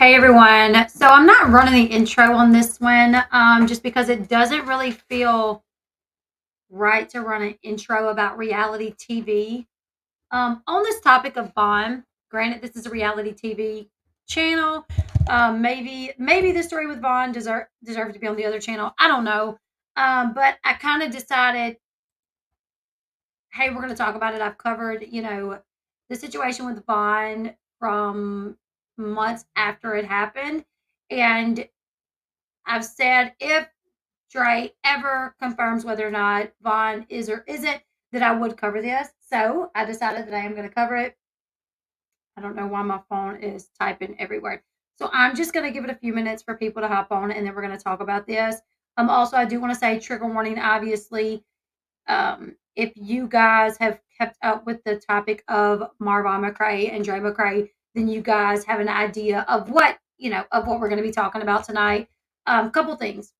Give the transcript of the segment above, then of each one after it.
Hey everyone. So I'm not running the intro on this one, just because it doesn't really feel right to run an intro about reality TV. On this topic of Bond, granted this is a reality TV channel. Maybe the story with Bond deserve to be on the other channel. I don't know. But I kind of decided, hey, we're going to talk about it. I've covered, the situation with Bond from months after it happened. And I've said if Dre ever confirms whether or not Vaughn is or isn't, that I would cover this. So I decided that I am going to cover it. I don't know why my phone is typing everywhere. So I'm just going to give it a few minutes for people to hop on, and then we're going to talk about this. Also, I do want to say trigger warning. Obviously, if you guys have kept up with the topic of Marvin McCray and Dre McCray, then you guys have an idea of what we're going to be talking about tonight. Couple things.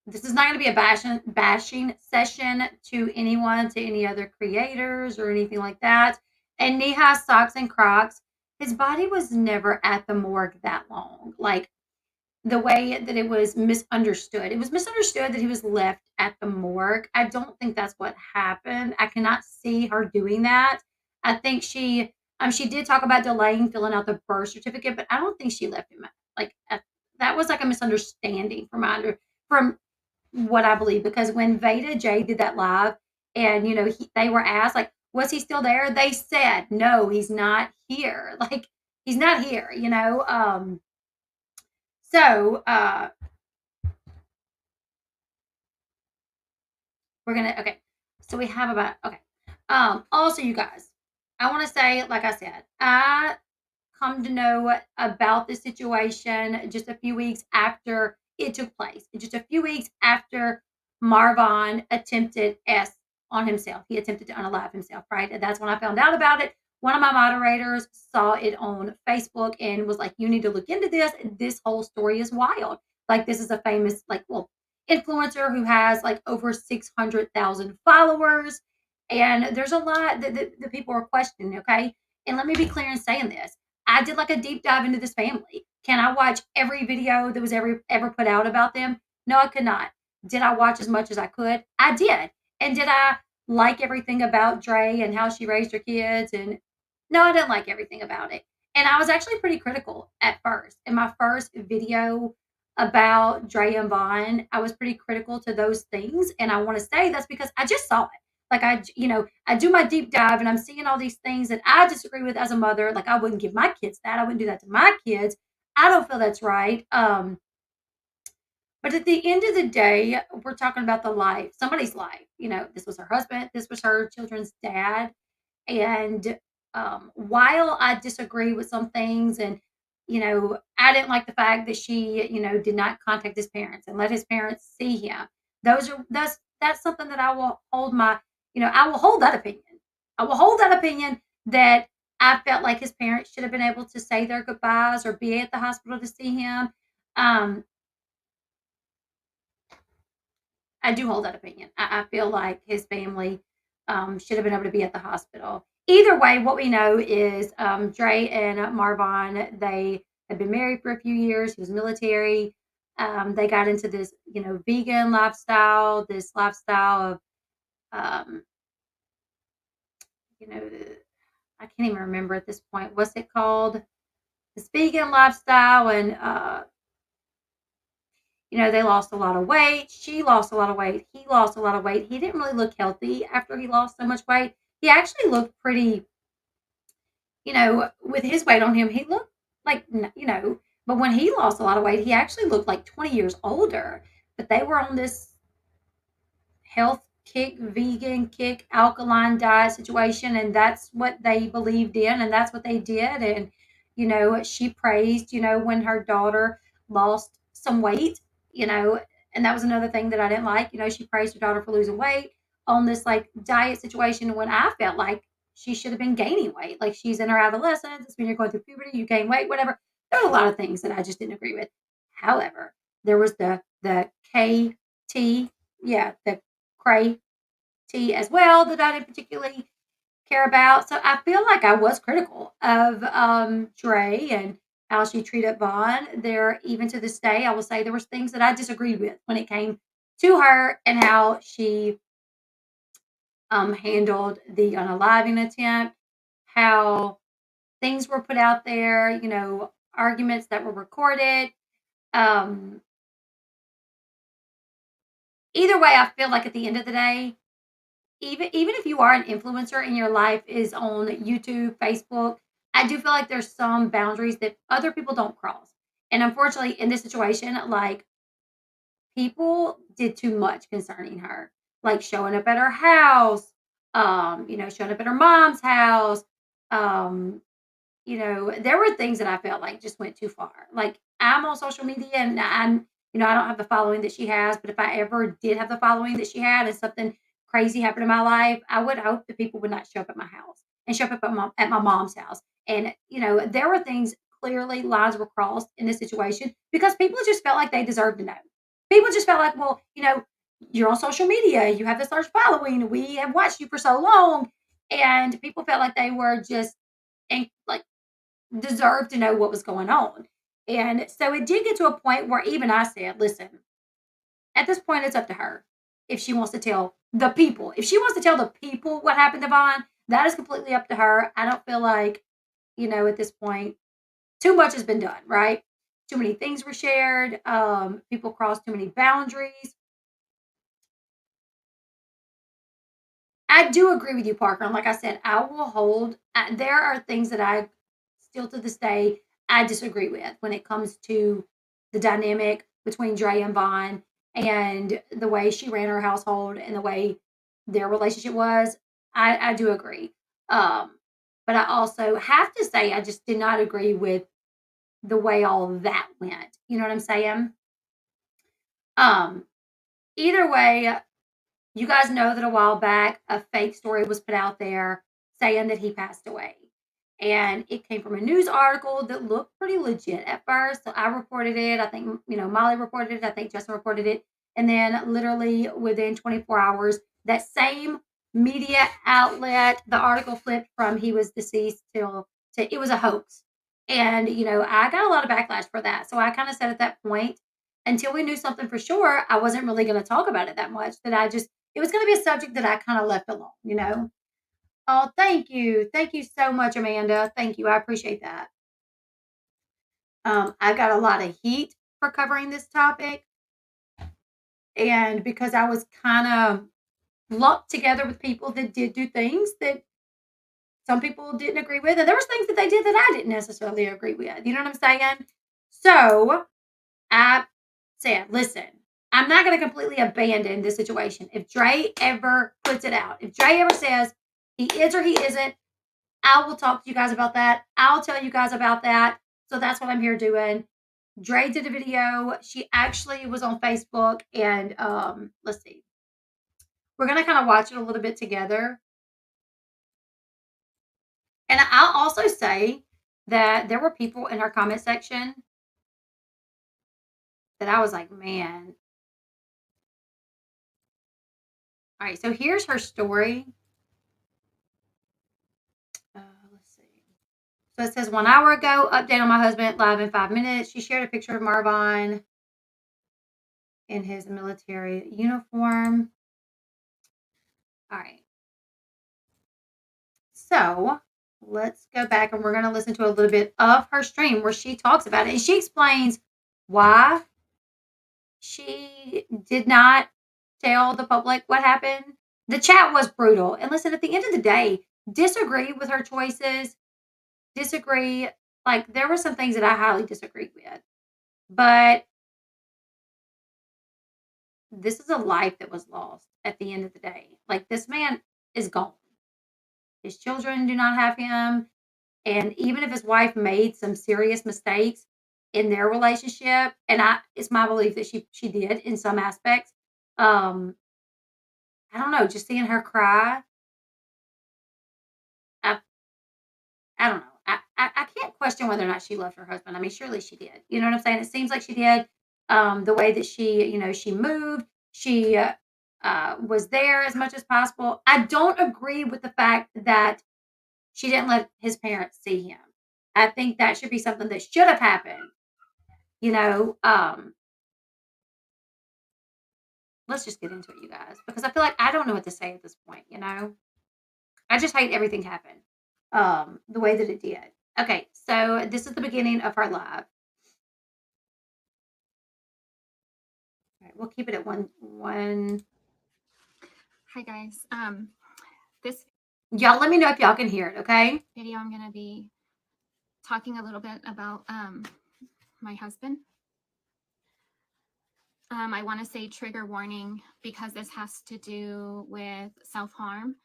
This is not going to be a bashing session to anyone, to any other creators or anything like that. And Neha's socks and Crocs, his body was never at the morgue that long. Like the way that it was misunderstood. It was misunderstood that he was left at the morgue. I don't think that's what happened. I cannot see her doing that. I think she did talk about delaying filling out the birth certificate, but I don't think she left him like that was like a misunderstanding from what I believe, because when Veda J did that live and they were asked like, was he still there? They said, no, he's not here. Like he's not here. So we're gonna okay. So we have about okay. Also you guys, I want to say, like I said, I come to know about this situation just a few weeks after it took place. Just a few weeks after Marvin attempted S on himself. He attempted to unalive himself, right? And that's when I found out about it. One of my moderators saw it on Facebook and was like, you need to look into this. This whole story is wild. Like, this is a famous, influencer who has like over 600,000 followers. And there's a lot that people are questioning, okay? And let me be clear in saying this. I did like a deep dive into this family. Can I watch every video that was ever put out about them? No, I could not. Did I watch as much as I could? I did. And did I like everything about Dre and how she raised her kids? And no, I didn't like everything about it. And I was actually pretty critical at first. In my first video about Dre and Vaughn, I was pretty critical to those things. And I want to say that's because I just saw it. Like I do my deep dive and I'm seeing all these things that I disagree with as a mother. Like I wouldn't give my kids that. I wouldn't do that to my kids. I don't feel that's right. But at the end of the day, we're talking about the life, somebody's life. This was her husband, this was her children's dad. And while I disagree with some things, and I didn't like the fact that she, did not contact his parents and let his parents see him. That's something that I will hold I will hold that opinion. I will hold that opinion that I felt like his parents should have been able to say their goodbyes or be at the hospital to see him. Um, I do hold that opinion. I feel like his family should have been able to be at the hospital. Either way, what we know is Dre and Marvin, they had been married for a few years. He was military. They got into this, vegan lifestyle, this lifestyle of, um, you know, I can't even remember at this point. What's it called? This vegan lifestyle. And they lost a lot of weight. She lost a lot of weight. He lost a lot of weight. He didn't really look healthy after he lost so much weight. He actually looked pretty, with his weight on him, he looked like, but when he lost a lot of weight, he actually looked like 20 years older. But they were on this health kick, vegan kick, alkaline diet situation. And that's what they believed in. And that's what they did. And, she praised, when her daughter lost some weight, you know, and that was another thing that I didn't like. She praised her daughter for losing weight on this like diet situation when I felt like she should have been gaining weight. Like she's in her adolescence, it's when you're going through puberty, you gain weight, whatever. There were a lot of things that I just didn't agree with. However, there was the KT, yeah, the Cray T as well that I didn't particularly care about. So I feel like I was critical of Dre and how she treated Vaughn. There, even to this day, I will say there was things that I disagreed with when it came to her and how she handled the unaliving attempt, how things were put out there, arguments that were recorded. Um, Either way, I feel like at the end of the day, even if you are an influencer and your life is on YouTube, Facebook, I do feel like there's some boundaries that other people don't cross. And unfortunately, in this situation, like people did too much concerning her, like showing up at her house, showing up at her mom's house, um, there were things that I felt like just went too far. Like I'm on social media and I don't have the following that she has, but if I ever did have the following that she had and something crazy happened in my life, I would hope that people would not show up at my house and show up at my mom's house. And, there were things clearly lines were crossed in this situation because people just felt like they deserved to know. People just felt like, well, you're on social media, you have this large following, we have watched you for so long. And people felt like they were just like deserved to know what was going on. And so it did get to a point where even I said, listen, at this point, it's up to her if she wants to tell the people. If she wants to tell the people what happened to Vaughn, that is completely up to her. I don't feel like, at this point, too much has been done, right? Too many things were shared. People crossed too many boundaries. I do agree with you, Parker. And like I said, I will hold. There are things that I still to this day I disagree with when it comes to the dynamic between Dre and Vaughn and the way she ran her household and the way their relationship was. I do agree. Um, but I also have to say I just did not agree with the way all of that went. You know what I'm saying? Um, Either way, you guys know that a while back, a fake story was put out there saying that he passed away. And it came from a news article that looked pretty legit at first. So I reported it. I think, Molly reported it. I think Justin reported it. And then literally within 24 hours, that same media outlet, the article flipped from he was deceased to it was a hoax. And, I got a lot of backlash for that. So I kind of said at that point, until we knew something for sure, I wasn't really going to talk about it that much. It was going to be a subject that I kind of left alone. Oh, thank you. Thank you so much, Amanda. Thank you. I appreciate that. I got a lot of heat for covering this topic. And because I was kind of lumped together with people that did do things that some people didn't agree with. And there was things that they did that I didn't necessarily agree with. You know what I'm saying? So I said, listen, I'm not going to completely abandon this situation. If Dre ever puts it out, if Dre ever says he is or he isn't, I will talk to you guys about that. I'll tell you guys about that. So that's what I'm here doing. Dre did a video. She actually was on Facebook and let's see. We're gonna kind of watch it a little bit together. And I'll also say that there were people in her comment section that I was like, man. All right, so here's her story. Let's see. So it says 1 hour ago, update on my husband live in 5 minutes. She shared a picture of Marvin in his military uniform. All right. So let's go back and we're going to listen to a little bit of her stream where she talks about it. And she explains why she did not tell the public what happened. The chat was brutal. And listen, at the end of the day, disagree with her choices, disagree. Like there were some things that I highly disagreed with. But this is a life that was lost at the end of the day. Like this man is gone. His children do not have him. And even if his wife made some serious mistakes in their relationship, and it's my belief that she did in some aspects. Um, I don't know, just seeing her cry, I I don't know. I can't question whether or not she loved her husband. I mean, surely she did. You know what I'm saying? It seems like she did. The way that she moved, she was there as much as possible. I don't agree with the fact that she didn't let his parents see him. I think that should be something that should have happened. You know, let's just get into it, you guys, because I feel like I don't know what to say at this point. I just hate everything happened the way that it did. Okay, so this is the beginning of her live. All right, we'll keep it at one. Hi guys. This Y'all, let me know if y'all can hear it. Okay. video I'm gonna be talking a little bit about my husband. I want to say trigger warning because this has to do with self-harm,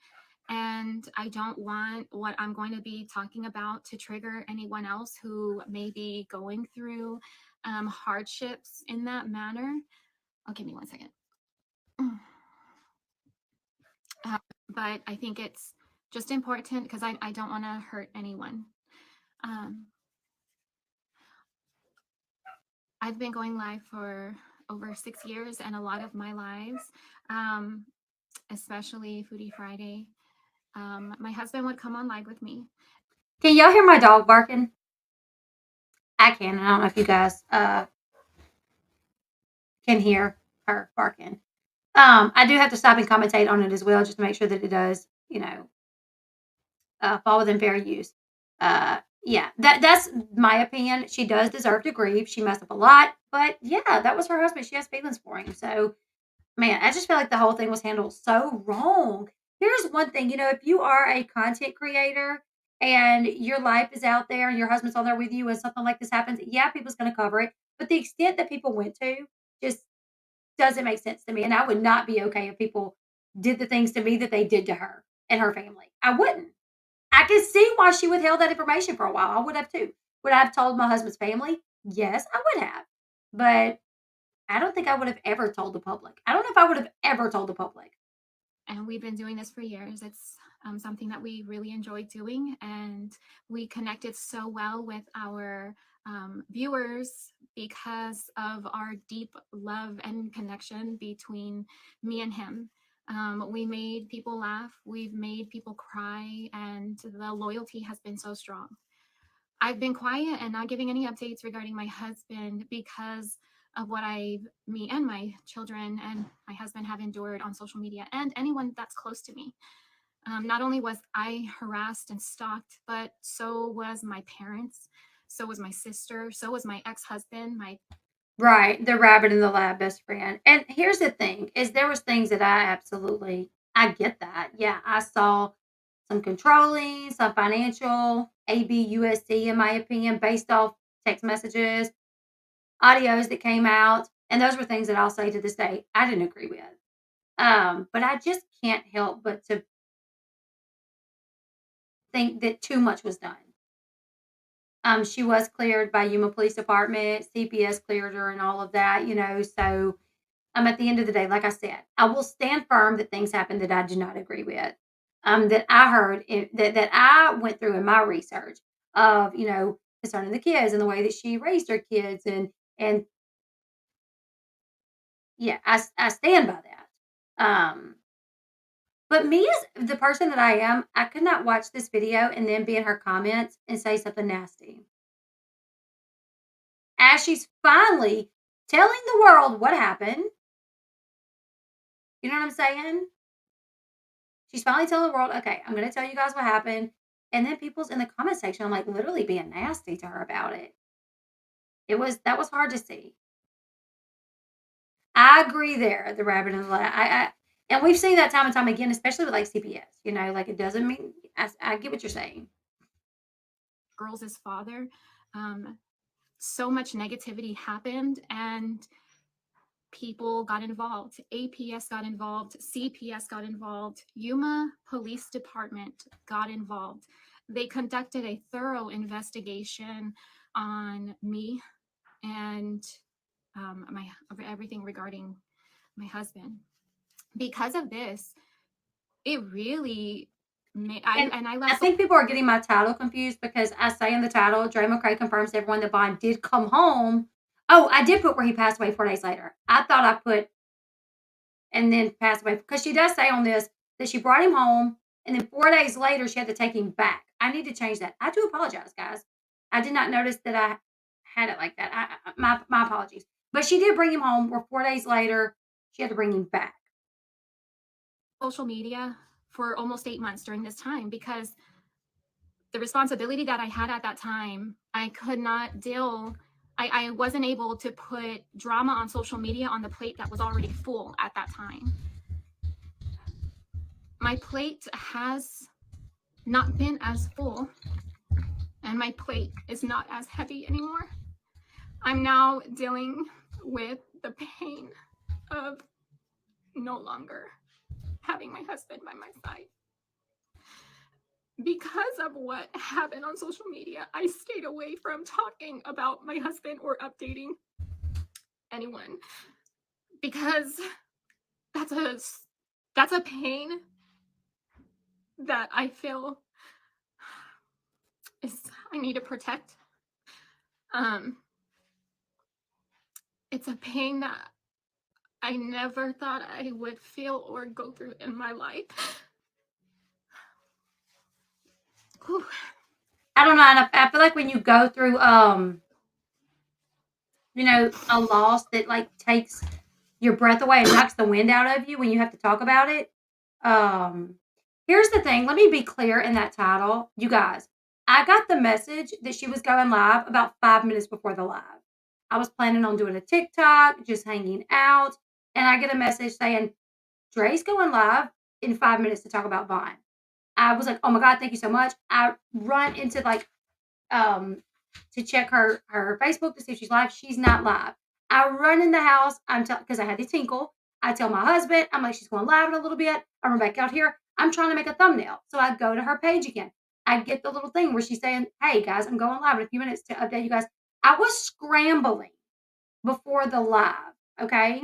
and I don't want what I'm going to be talking about to trigger anyone else who may be going through hardships in that manner. Oh, give me 1 second. But I think it's just important because I don't want to hurt anyone. I've been going live for over 6 years, and a lot of my lives, especially Foodie Friday, my husband would come on live with me. Can y'all hear my dog barking? I can. I don't know if you guys can hear her barking. I do have to stop and commentate on it as well, just to make sure that it does, fall within fair use. Yeah, that's my opinion. She does deserve to grieve. She messed up a lot, but yeah, that was her husband. She has feelings for him. So, man, I just feel like the whole thing was handled so wrong. Here's one thing, if you are a content creator and your life is out there and your husband's on there with you and something like this happens, yeah, people's going to cover it. But the extent that people went to just doesn't make sense to me. And I would not be okay if people did the things to me that they did to her and her family. I wouldn't. I can see why she withheld that information for a while. I would have too. Would I have told my husband's family? Yes, I would have. But I don't think I would have ever told the public. I don't know if I would have ever told the public. And we've been doing this for years. It's something that we really enjoy doing, and we connected so well with our viewers because of our deep love and connection between me and him. We made people laugh, we've made people cry, and the loyalty has been so strong. I've been quiet and not giving any updates regarding my husband because of what me and my children and my husband have endured on social media and anyone that's close to me. Not only was I harassed and stalked, but so was my parents, so was my sister, so was my ex-husband, Right, the rabbit in the lab best friend. And here's the thing, is there was things that I get that. Yeah, I saw some controlling, some financial, ABUSD in my opinion, based off text messages, audios that came out, and those were things that I'll say to this day I didn't agree with. But I just can't help but to think that too much was done. She was cleared by Yuma Police Department, CPS cleared her and all of that, so at the end of the day, like I said, I will stand firm that things happened that I do not agree with. That I heard that I went through in my research of, concerning the kids and the way that she raised her kids and yeah, I stand by that. But me as the person that I am, I could not watch this video and then be in her comments and say something nasty. As she's finally telling the world what happened. You know what I'm saying? She's finally telling the world, okay, I'm going to tell you guys what happened. And then people's in the comment section, like literally being nasty to her about it. That was hard to see. I agree there, the rabbit in the lab. And we've seen that time and time again, especially with like CPS, like it doesn't mean, I get what you're saying. girls' father. So much negativity happened, and people got involved. APS got involved, CPS got involved, Yuma Police Department got involved. They conducted a thorough investigation on me and my everything regarding my husband. Because of this, it really made I I left. think people are getting my title confused because I say in the title, Dre McCray confirms to everyone that Bond did come home. Oh, I did put where he passed away 4 days later. I thought I put and then passed away because she does say on this that she brought him home And then 4 days later, she had to take him back. I need to change that. I do apologize, guys. I did not notice that I had it like that. My apologies. But she did bring him home. Where 4 days later, she had to bring him back. Social media for almost 8 months during this time because the responsibility that I had at that time, I could not deal. I wasn't able to put drama on social media on the plate that was already full at that time. My plate has not been as full, and my plate is not as heavy anymore. I'm now dealing with the pain of no longer having my husband by my side. Because of what happened on social media, I stayed away from talking about my husband or updating anyone because that's a pain that I feel is I need to protect. It's a pain that I never thought I would feel or go through in my life. Whew. I don't know. I feel like when you go through, a loss that like takes your breath away and knocks the wind out of you when you have to talk about it. Um, Here's the thing. Let me be clear in that title, you guys. I got the message that she was going live about 5 minutes before the live. I was planning on doing a TikTok, just hanging out, and I get a message saying Dre's going live in 5 minutes to talk about Vine. I was like, oh my God, thank you so much. I run into to check her Facebook to see if she's live. She's not live. I run in the house. Because I had the tinkle. I tell my husband, I'm like, she's going live in a little bit. I run back out here. I'm trying to make a thumbnail. So I go to her page again. I get the little thing where she's saying, hey guys, I'm going live in a few minutes to update you guys. I was scrambling before the live. Okay.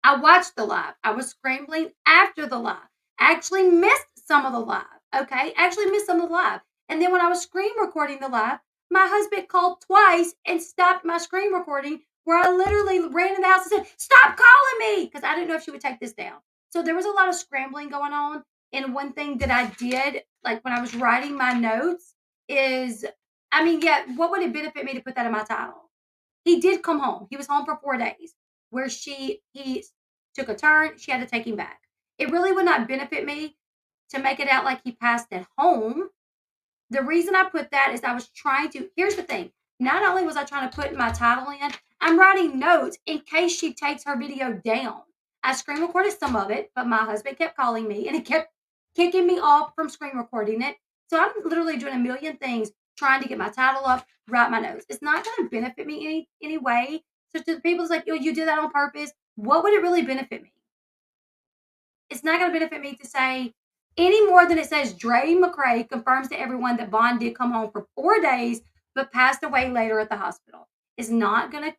I watched the live. I was scrambling after the live. I actually missed some of the live. Okay. Actually missed some of the live. And then when I was screen recording the live, my husband called twice and stopped my screen recording where I literally ran in the house and said, stop calling me. Because I didn't know if she would take this down. So there was a lot of scrambling going on. And one thing that I did, like when I was writing my notes, is, what would it benefit me to put that in my title? He did come home. He was home for 4 days where he took a turn. She had to take him back. It really would not benefit me to make it out like he passed at home. The reason I put that is I was trying to, here's the thing. Not only was I trying to put my title in, I'm writing notes in case she takes her video down. I screen recorded some of it, but my husband kept calling me and he kept kicking me off from screen recording it. So I'm literally doing a million things trying to get my title up, write my notes. It's not going to benefit me any way. So to the people, it's like, oh, you did that on purpose. What would it really benefit me? It's not going to benefit me to say any more than it says Dre McCray confirms to everyone that Vaughn did come home for 4 days but passed away later at the hospital. It's not going to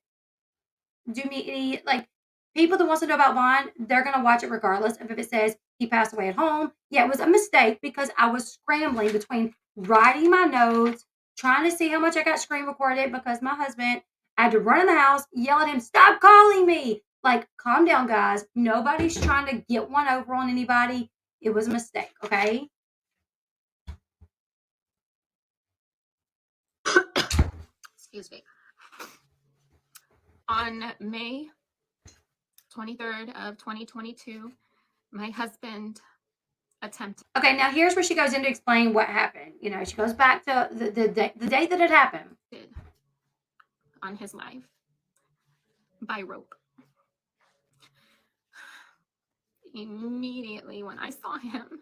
do me any, like, people that wants to know about Vaughn, they're going to watch it regardless of if it says he passed away at home. Yeah, it was a mistake because I was scrambling between writing my notes, trying to see how much I got screen recorded because my husband, I had to run in the house, yell at him, stop calling me. Like, calm down, guys. Nobody's trying to get one over on anybody. It was a mistake, okay? Excuse me. On May 23rd of 2022, my husband attempted. Okay, now here's where she goes in to explain what happened. She goes back to the date that it happened. On his life by rope. Immediately when I saw him,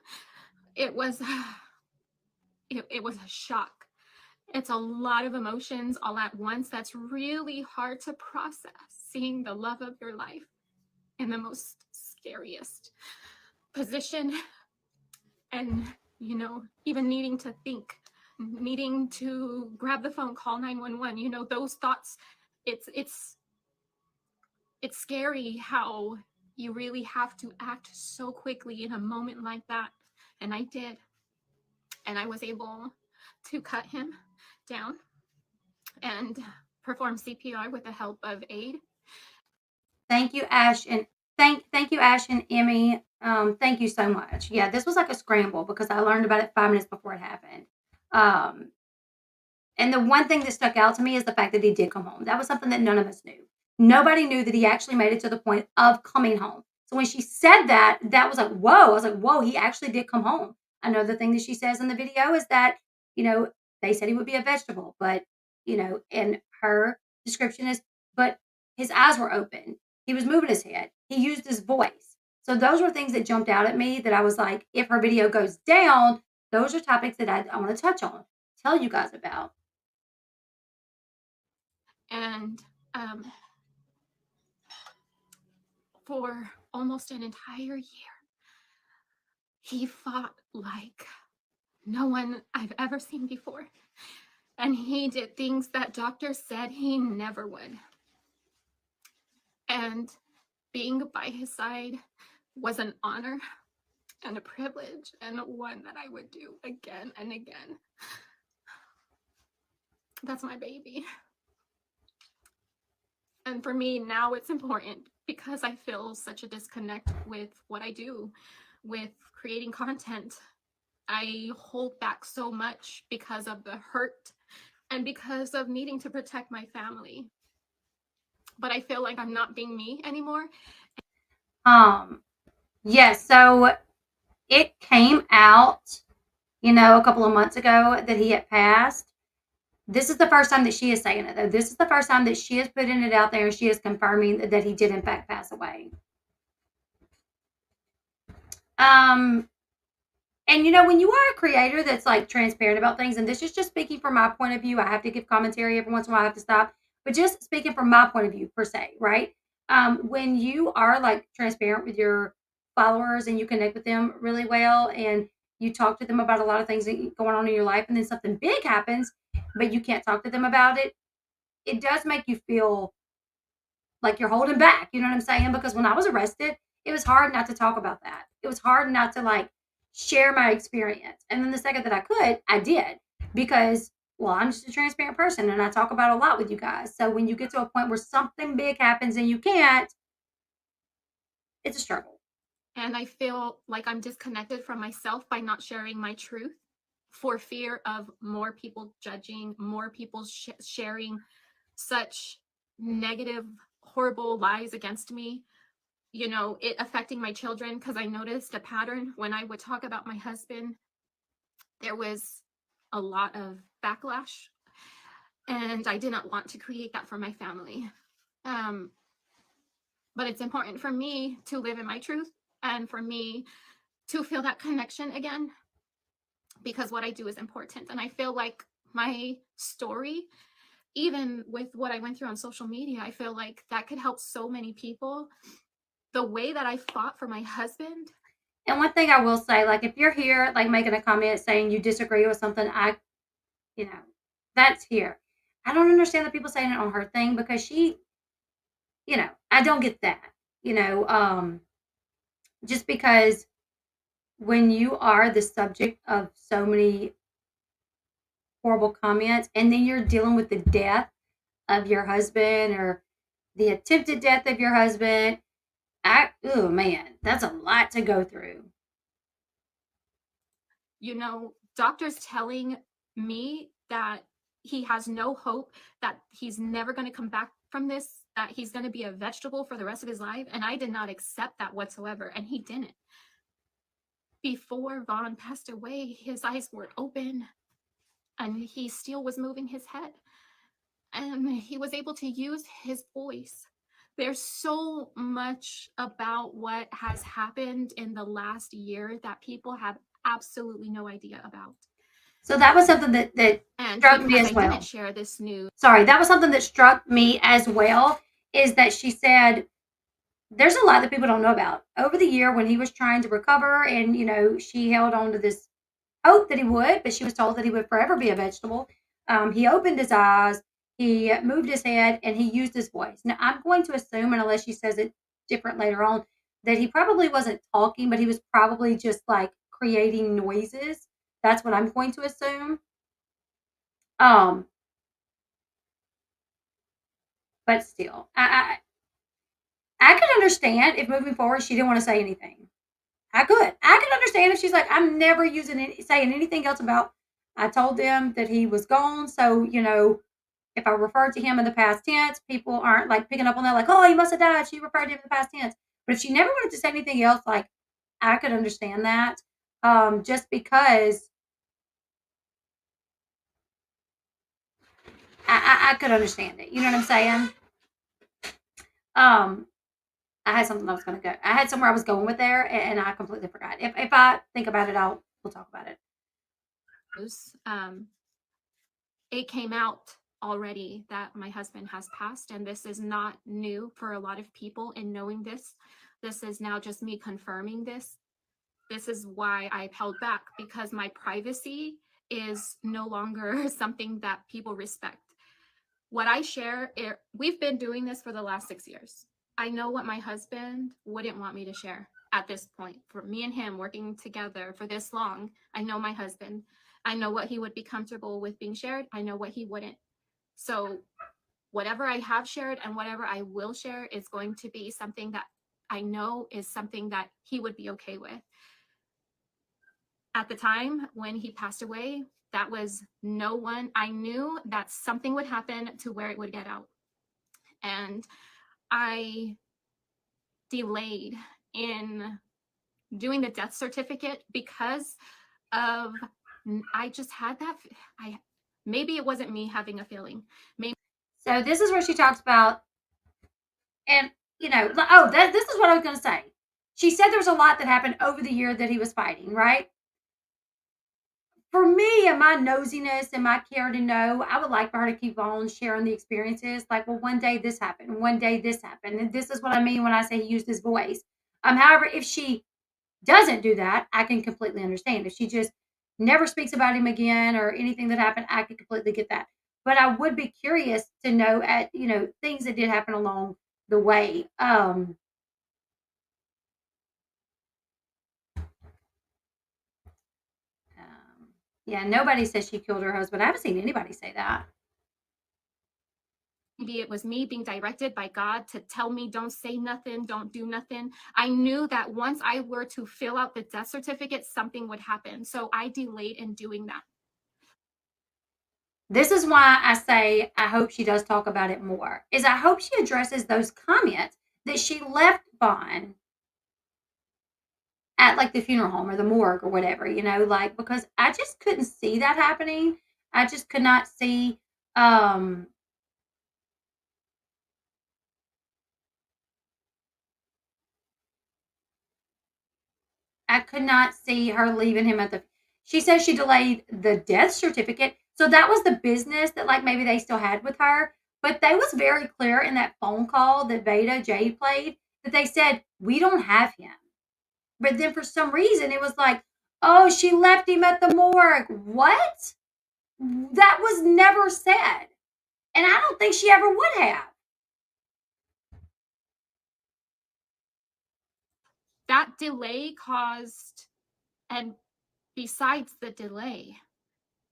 it was a shock. It's a lot of emotions all at once. That's really hard to process, seeing the love of your life in the most scariest position, and even needing to think, needing to grab the phone, call 911, those thoughts. It's scary how you really have to act so quickly in a moment like that. And I did. And I was able to cut him down and perform CPR with the help of aid. Thank you, Ash. And Thank you, Ash and Emmy. Thank you so much. Yeah, this was like a scramble because I learned about it 5 minutes before it happened. Um, and the one thing that stuck out to me is the fact that he did come home. That was something that none of us knew. Nobody knew that he actually made it to the point of coming home. So when she said that, that was like, whoa. I was like, whoa, he actually did come home. Another thing that she says in the video is that, you know, they said he would be a vegetable, but, and her description is, but his eyes were open. He was moving his head. He used his voice. So those were things that jumped out at me that I was like, if her video goes down, those are topics that I want to touch on, tell you guys about. And for almost an entire year, he fought like no one I've ever seen before. And he did things that doctors said he never would. And being by his side was an honor and a privilege, and one that I would do again and again. That's my baby. And for me now, it's important because I feel such a disconnect with what I do, with creating content. I hold back so much because of the hurt and because of needing to protect my family. But I feel like I'm not being me anymore. Yes, so it came out, a couple of months ago that he had passed. This is the first time that she is saying it, though. This is the first time that she is putting it out there and she is confirming that he did, in fact, pass away. And when you are a creator that's like transparent about things, and this is just speaking from my point of view, I have to give commentary every once in a while, I have to stop, but just speaking from my point of view, per se, right? When you are like transparent with your followers and you connect with them really well, and you talk to them about a lot of things going on in your life, and then something big happens, but you can't talk to them about it, it does make you feel like you're holding back. You know what I'm saying? Because when I was arrested, it was hard not to talk about that. It was hard not to like share my experience. And then the second that I could, I did because, well, I'm just a transparent person and I talk about a lot with you guys. So when you get to a point where something big happens and you can't, it's a struggle. And I feel like I'm disconnected from myself by not sharing my truth for fear of more people judging, more people sharing such negative, horrible lies against me. It affecting my children, because I noticed a pattern when I would talk about my husband. There was a lot of backlash, and I didn't want to create that for my family. But it's important for me to live in my truth and for me to feel that connection again, because what I do is important. And I feel like my story, even with what I went through on social media, I feel like that could help so many people. The way that I fought for my husband. And one thing I will say, like, if you're here, like, making a comment saying you disagree with something, that's here. I don't understand the people saying it on her thing because I don't get that. Just because when you are the subject of so many horrible comments and then you're dealing with the death of your husband or the attempted death of your husband, oh man, that's a lot to go through. Doctors telling me that he has no hope, that he's never going to come back from this, that he's going to be a vegetable for the rest of his life. And I did not accept that whatsoever. And he didn't. Before Vaughn passed away, his eyes were open and he still was moving his head. And he was able to use his voice. There's so much about what has happened in the last year that people have absolutely no idea about. So that was something that struck me as well. I didn't share this news. Sorry, that was something that struck me as well, is that she said there's a lot that people don't know about. Over the year when he was trying to recover and, she held on to this hope that he would, but she was told that he would forever be a vegetable. He opened his eyes, he moved his head, and he used his voice. Now, I'm going to assume, and unless she says it different later on, that he probably wasn't talking, but he was probably just like creating noises. That's what I'm going to assume. But still, I could understand if moving forward she didn't want to say anything. I could understand if she's like, I'm never saying anything else about. I told them that he was gone, so if I refer to him in the past tense, people aren't like picking up on that, like, oh, he must have died. She referred to him in the past tense. But if she never wanted to say anything else, like, I could understand that. Just because I could understand it. You know what I'm saying? Um, I had something I was gonna go. I had somewhere I was going with there, and I completely forgot. If I think about it, we'll talk about it. Um, it came out already that my husband has passed, and this is not new for a lot of people in knowing this. This is now just me confirming this. This is why I've held back, because my privacy is no longer something that people respect. What I share, we've been doing this for the last 6 years. I know what my husband wouldn't want me to share at this point. For me and him working together for this long, I know my husband. I know what he would be comfortable with being shared. I know what he wouldn't. So whatever I have shared and whatever I will share is going to be something that I know is something that he would be okay with. At the time when he passed away, that was no one. I knew that something would happen to where it would get out. And I delayed in doing the death certificate because of I just had that I maybe it wasn't me having a feeling. Maybe So this is where she talks about, and oh, this is what I was going to say. She said there was a lot that happened over the year that he was fighting, right? For me and my nosiness and my care to know, I would like for her to keep on sharing the experiences. Like, well, one day this happened, one day this happened, and this is what I mean when I say he used his voice. However, if she doesn't do that, I can completely understand. If she just never speaks about him again or anything that happened, I can completely get that. But I would be curious to know things that did happen along the way. Yeah, nobody says she killed her husband. I haven't seen anybody say that. it was me being directed by God to tell me, don't say nothing, don't do nothing. I knew that once I were to fill out the death certificate, something would happen. So I delayed in doing that. This is why I say I hope she does talk about it more. Is I hope she addresses those comments that she left Vaughn at like the funeral home or the morgue or whatever, like because I just couldn't see that happening. I just could not see I could not see her leaving him at the. She says she delayed the death certificate. So that was the business that like maybe they still had with her. But they was very clear in that phone call that Veda Jade played that they said, we don't have him. But then for some reason it was like, oh, she left him at the morgue. What? That was never said. And I don't think she ever would have. That delay caused, and besides the delay,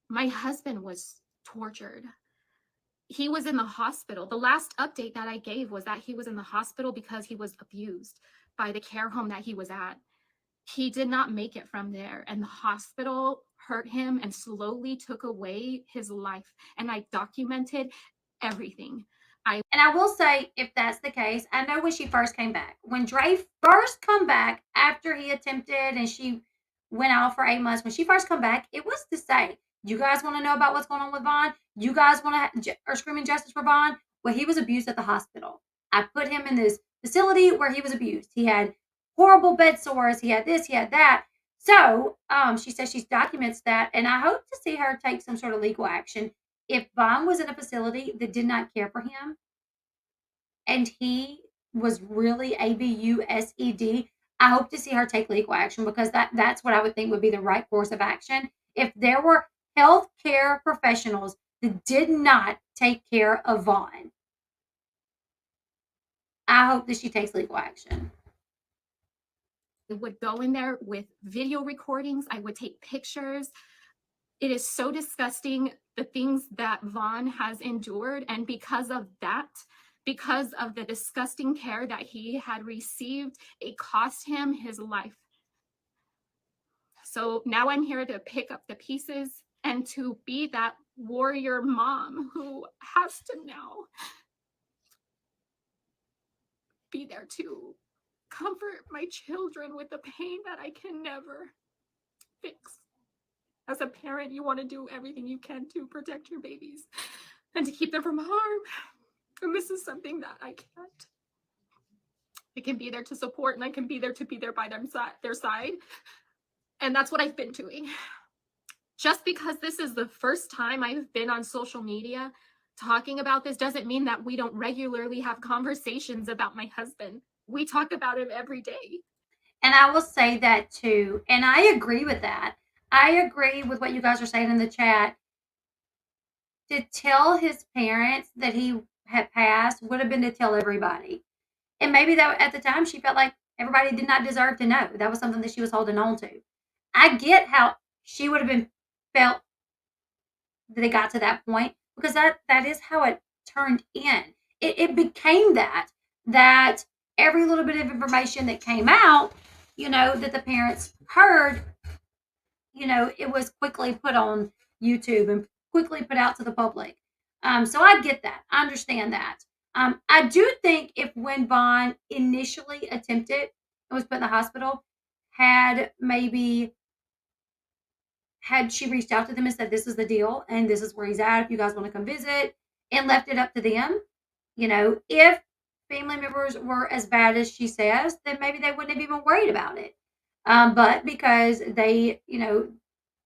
my husband was tortured. He was in the hospital. The last update that I gave was that he was in the hospital because he was abused by the care home that he was at. He did not make it from there, and the hospital hurt him and slowly took away his life. And I documented everything. And I will say, if that's the case, I know when she first came back, when Dre first come back after he attempted and she went out for 8 months, when she first come back, it was to say, you guys want to know about what's going on with Vaughn? You guys want to are screaming justice for Vaughn? Well, he was abused at the hospital. I put him in this facility where he was abused. He had horrible bed sores. He had this. He had that. So she says she documents that, and I hope to see her take some sort of legal action. If Vaughn was in a facility that did not care for him, and he was really ABUSED, I hope to see her take legal action because that's what I would think would be the right course of action. If there were healthcare professionals that did not take care of Vaughn, I hope that she takes legal action. I would go in there with video recordings. I would take pictures. It is so disgusting, the things that Vaughn has endured. And because of that, because of the disgusting care that he had received. It cost him his life. So now I'm here to pick up the pieces and to be that warrior mom who has to now be there to comfort my children with the pain that I can never fix. As a parent, you want to do everything you can to protect your babies and to keep them from harm. And this is something that I can't. I can be there to support, and I can be there to be there by their side. And that's what I've been doing. Just because this is the first time I've been on social media talking about this doesn't mean that we don't regularly have conversations about my husband. We talk about him every day. And I will say that too. And I agree with that. I agree with what you guys are saying in the chat. To tell his parents that he had passed would have been to tell everybody. And maybe that at the time she felt like everybody did not deserve to know. That was something that she was holding on to. I get how she would have been felt that it got to that point, because that is how it turned in. It became that every little bit of information that came out, that the parents heard, it was quickly put on YouTube and quickly put out to the public. So I get that. I understand that. I do think if when Vaughn initially attempted and was put in the hospital, had she reached out to them and said, this is the deal and this is where he's at, if you guys want to come visit, and left it up to them, if family members were as bad as she says, then maybe they wouldn't have even worried about it. But because they,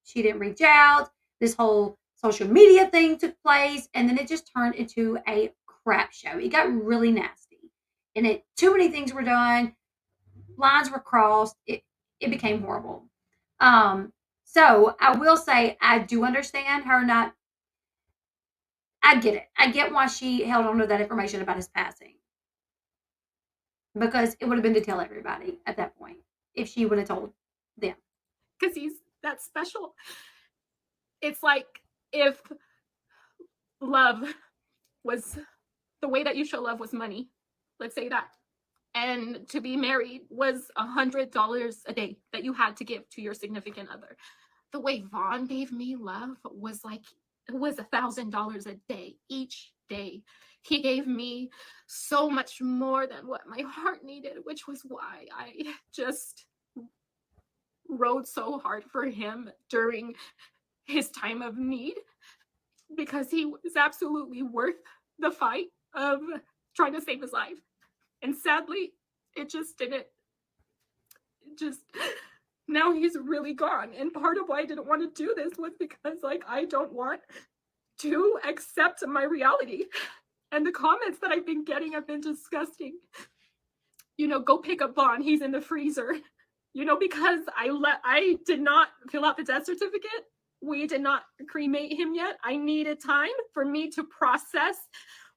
she didn't reach out, this whole social media thing took place, and then it just turned into a crap show. It got really nasty, and too many things were done, lines were crossed. It became horrible. So I will say I do understand her not. I get it. I get why she held on to that information about his passing, because it would have been to tell everybody at that point if she would have told them. Because he's that special. It's like if love was the way that you show love was money, let's say that, and to be married was $100 a day that you had to give to your significant other. The way Vaughn gave me love was like, it was $1,000 a day, each day. He gave me so much more than what my heart needed, which was why I just rode so hard for him during his time of need, because he was absolutely worth the fight of trying to save his life. And sadly, it just didn't. Now he's really gone. And part of why I didn't want to do this was because, I don't want to accept my reality. And the comments that I've been getting have been disgusting. Go pick up Vaughn. He's in the freezer. Because I did not fill out the death certificate. We did not cremate him yet. I needed time for me to process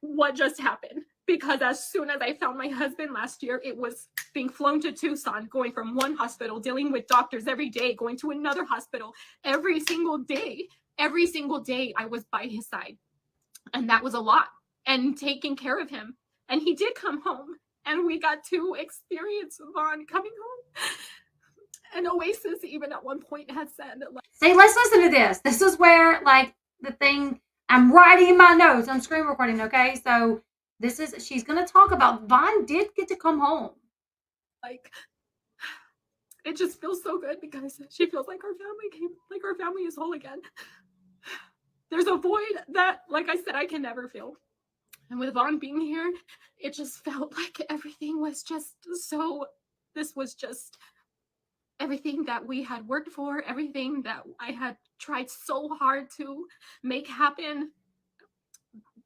what just happened. Because as soon as I found my husband last year, it was being flown to Tucson, going from one hospital, dealing with doctors every day, going to another hospital every single day. Every single day I was by his side. And that was a lot. And taking care of him. And he did come home. And we got to experience Vaughn coming home. And Oasis even at one point had said that, see, let's listen to this. This is where, the thing, I'm writing in my notes. I'm screen recording, okay? So she's going to talk about Vaughn did get to come home. It just feels so good because she feels like our family is whole again. There's a void that, like I said, I can never feel. And with Vaughn being here, it just felt like everything was just this was just everything that we had worked for, everything that I had tried so hard to make happen.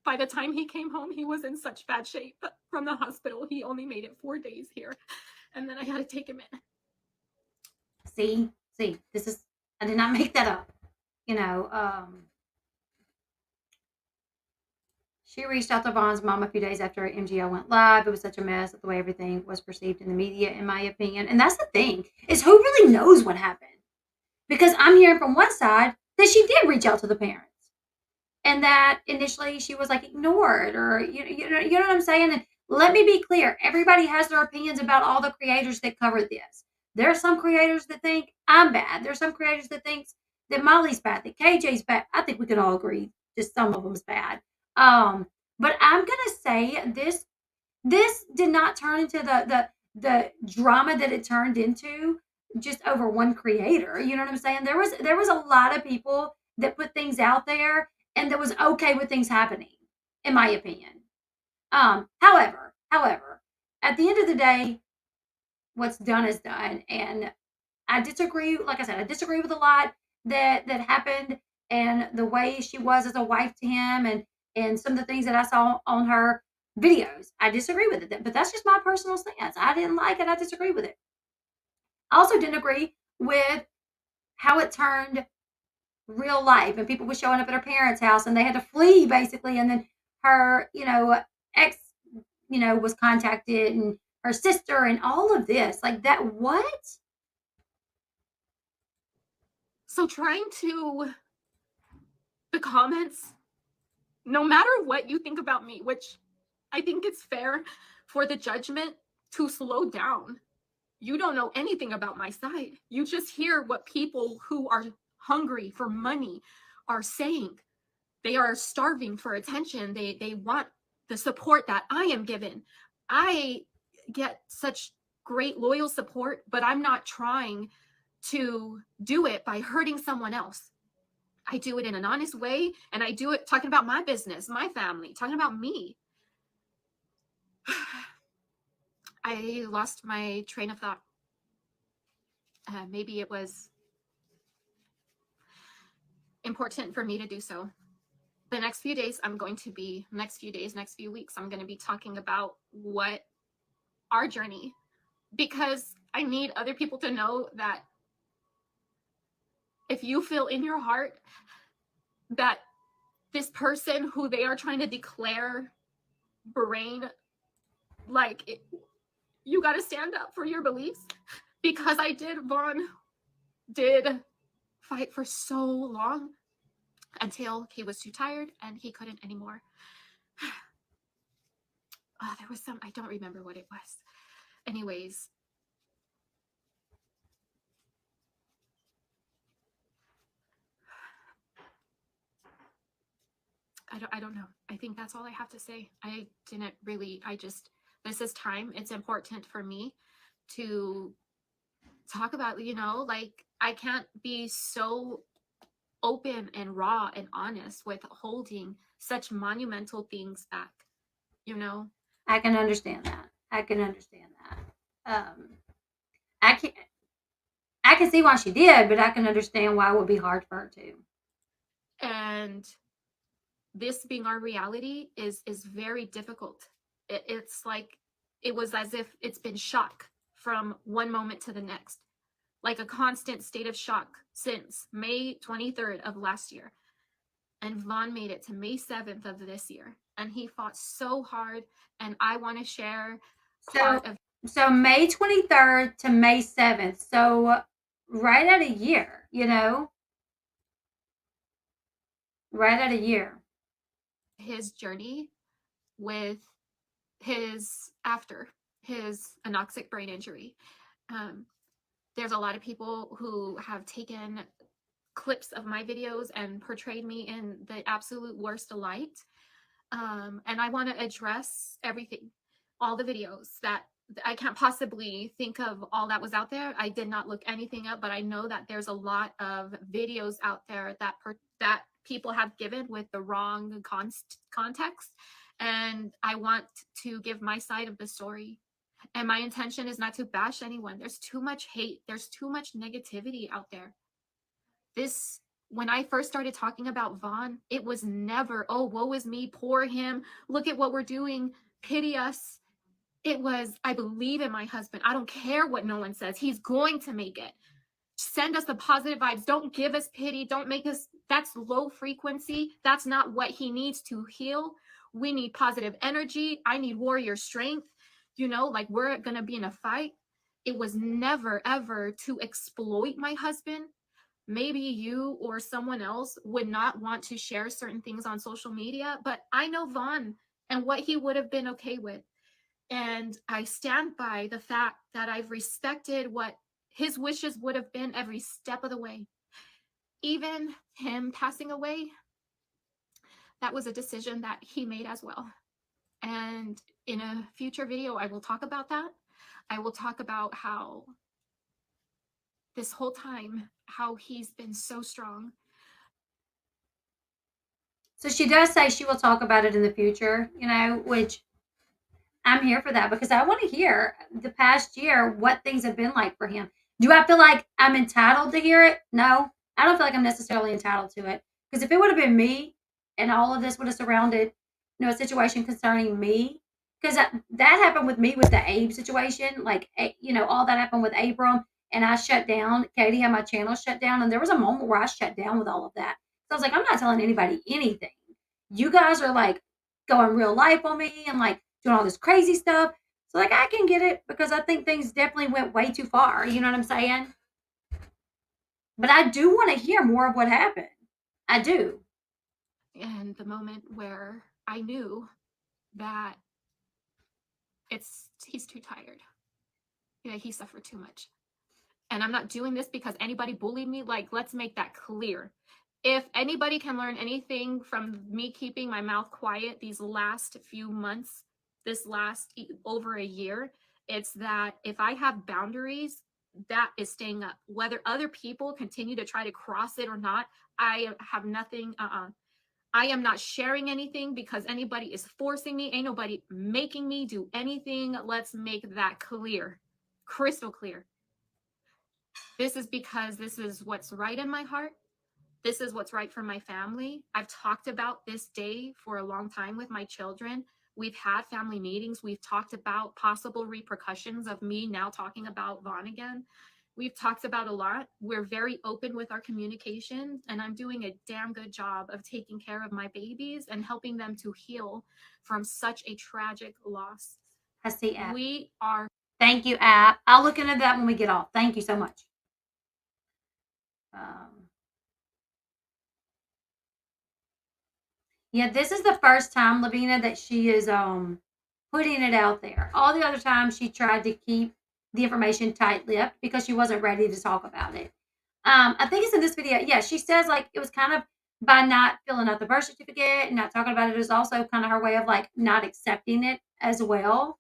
By the time he came home, he was in such bad shape from the hospital. He only made it 4 days here. And then I had to take him in. See, I did not make that up. She reached out to Vaughn's mom a few days after MGL went live. It was such a mess the way everything was perceived in the media, in my opinion. And that's the thing, is who really knows what happened? Because I'm hearing from one side that she did reach out to the parents. and that initially she was like ignored, or you know what I'm saying. And let me be clear, everybody has their opinions about all the creators that cover this. There are some creators that think I'm bad. There's some creators that thinks that Molly's bad, that KJ's bad. I think we can all agree just some of them's bad. um but I'm gonna say this did not turn into the drama that it turned into just over one creator. You know what I'm saying? There was a lot of people that put things out there and that was okay with things happening, in my opinion. However, at the end of the day, what's done is done, and I disagree. Like I said, I disagree with a lot that happened, and the way she was as a wife to him, and some of the things that I saw on her videos. I disagree with it, but that's just my personal stance. I didn't like it. I disagree with it. I also didn't agree with how it turned real life, and people were showing up at her parents' house, and they had to flee basically, and then her, ex, was contacted, and her sister, and all of this, like that. What? So trying to the comments, no matter what you think about me, which I think it's fair for the judgment to slow down. You don't know anything about my side. You just hear what people who are hungry for money are saying. They are starving for attention. They want the support that I am given. I get such great loyal support, but I'm not trying to do it by hurting someone else. I do it in an honest way, and I do it talking about my business, my family, talking about me. I lost my train of thought. Maybe it was important for me to do so. The next few days, next few weeks, I'm going to be talking about what our journey, because I need other people to know that if you feel in your heart that this person who they are trying to declare brain, you got to stand up for your beliefs, because Vaughn did fight for so long until he was too tired and he couldn't anymore. There was I don't remember what it was. Anyways, I don't know. I think that's all I have to say. This is time. It's important for me to talk about, like, I can't be so open and raw and honest with holding such monumental things back, you know? I can understand that. I can understand that. I can I can see why she did, but I can understand why it would be hard for her too. And this being our reality is very difficult. It's like it was as if it's been shock from one moment to the next, like a constant state of shock since May 23rd of last year. And Vaughn made it to May 7th of this year, and he fought so hard. And I want to share part of. So May 23rd to May 7th. So right at a year, right at a year. His journey with after his anoxic brain injury. There's a lot of people who have taken clips of my videos and portrayed me in the absolute worst light. And I want to address everything, all the videos that I can't possibly think of all that was out there. I did not look anything up, but I know that there's a lot of videos out there that people have given with the wrong context. And I want to give my side of the story. And my intention is not to bash anyone. There's too much hate. There's too much negativity out there. When I first started talking about Vaughn, it was never, oh, woe is me, poor him. Look at what we're doing. Pity us. It was, I believe in my husband. I don't care what no one says. He's going to make it. Send us the positive vibes. Don't give us pity. Don't make us, that's low frequency. That's not what he needs to heal. We need positive energy. I need warrior strength. Like we're going to be in a fight. It was never, ever to exploit my husband. maybe you or someone else would not want to share certain things on social media, but I know Vaughn and what he would have been okay with. And I stand by the fact that I've respected what his wishes would have been every step of the way. Even him passing away, that was a decision that he made as well. And in a future video, I will talk about that. I will talk about how this whole time, how he's been so strong. So she does say she will talk about it in the future, which I'm here for that because I want to hear the past year what things have been like for him. Do I feel like I'm entitled to hear it? No, I don't feel like I'm necessarily entitled to it because if it would have been me and all of this would have surrounded, a situation concerning me, because that happened with me with the Abe situation, like all that happened with Abram, and I shut down. Katie had my channel shut down, and there was a moment where I shut down with all of that. So I was like, I'm not telling anybody anything. You guys are like going real life on me and like doing all this crazy stuff. So like I can get it because I think things definitely went way too far. You know what I'm saying? But I do want to hear more of what happened. I do. And the moment where I knew that he's too tired. Yeah, he suffered too much. And I'm not doing this because anybody bullied me. Like, let's make that clear. If anybody can learn anything from me keeping my mouth quiet these last few months, this last over a year, it's that if I have boundaries, that is staying up. Whether other people continue to try to cross it or not, I have nothing. I am not sharing anything because anybody is forcing me. Ain't nobody making me do anything. Let's make that clear, crystal clear. This is because this is what's right in my heart. This is what's right for my family. I've talked about this day for a long time with my children. We've had family meetings. We've talked about possible repercussions of me now talking about Vaughn again. We've talked about a lot. We're very open with our communication, and I'm doing a damn good job of taking care of my babies and helping them to heal from such a tragic loss. I see, App. We are. Thank you, App. I'll look into that when we get off. Thank you so much. Yeah, this is the first time, Lavina, that she is putting it out there. All the other times she tried to keep the information tight-lipped because she wasn't ready to talk about it. I think it's in this video. Yeah, she says like it was kind of by not filling out the birth certificate and not talking about it is also kind of her way of like not accepting it as well.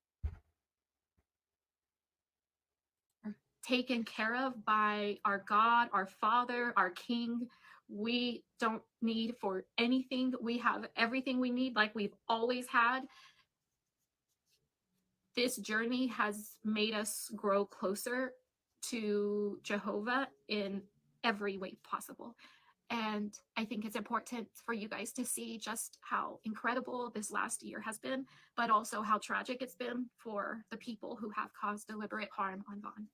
Taken care of by our God, our Father, our King. We don't need for anything. We have everything we need like we've always had. This journey has made us grow closer to Jehovah in every way possible. And I think it's important for you guys to see just how incredible this last year has been, but also how tragic it's been for the people who have caused deliberate harm on Vaughn.